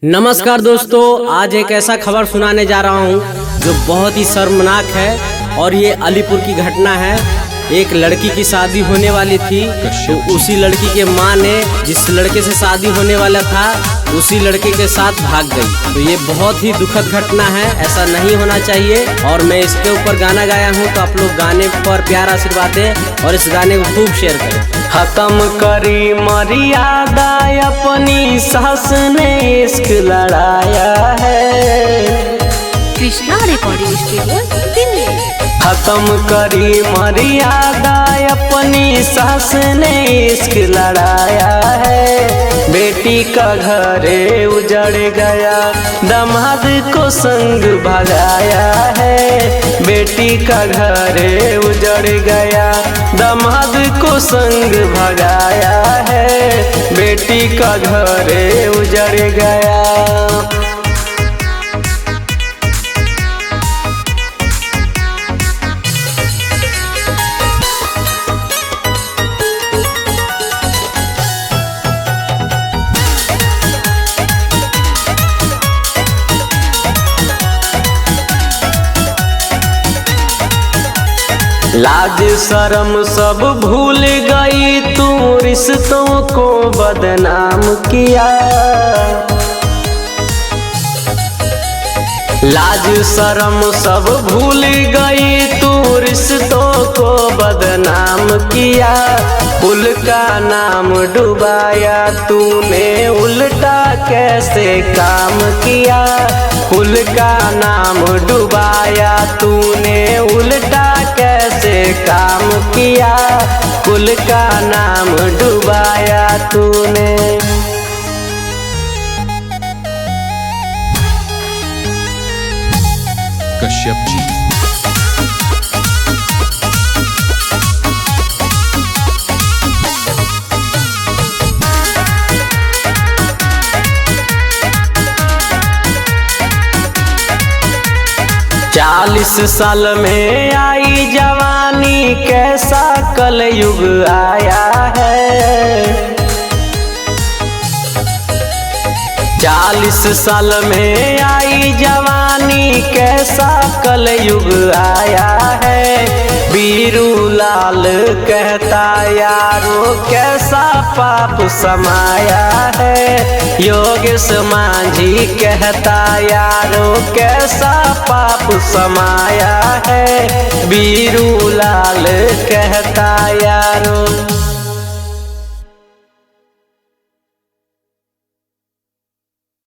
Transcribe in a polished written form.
नमस्कार दोस्तों, आज एक ऐसा खबर सुनाने जा रहा हूँ जो बहुत ही शर्मनाक है। और ये अलीपुर की घटना है। एक लड़की की शादी होने वाली थी, तो उसी लड़की के माँ ने जिस लड़के से शादी होने वाला था उसी लड़के के साथ भाग गई। तो ये बहुत ही दुखद घटना है, ऐसा नहीं होना चाहिए। और मैं इसके ऊपर गाना गाया हूँ, तो आप लोग गाने पर प्यार आशीर्वाद दें और इस गाने को खूब शेयर करें। खत्म करी मर्यादा अपनी सास ने इश्क लड़ाया है। Krishna recording studio Delhi. खत्म करी मर्यादा अपनी सास ने इश्क लड़ाया है। बेटी का घरे उजड़ गया, दामाद को संग भगाया है। बेटी का घरे उजड़ गया, दामाद को संग भगाया है। बेटी का घरे उजड़ गया। लाज शर्म सब भूल गई, तू रिश्तों को बदनाम किया। लाज शर्म सब भूल गई, तू रिश्तों को बदनाम किया। कुल का नाम डुबाया तूने, उल्टा कैसे काम किया। कुल का नाम डुबाया तूने, उल्टा कैसे काम किया। कुल का नाम डुबाया तूने। कश्यप जी। चालीस साल में आई जवानी, कैसा कलयुग आया है। 40 साल में आई जवानी, कैसा कलयुग आया है। बीरू लाल कहता यारो, कैसा पाप समाया है। योगेश मांझी कहता यारो, कैसा पाप समाया है। बीरू लाल कहता यारो।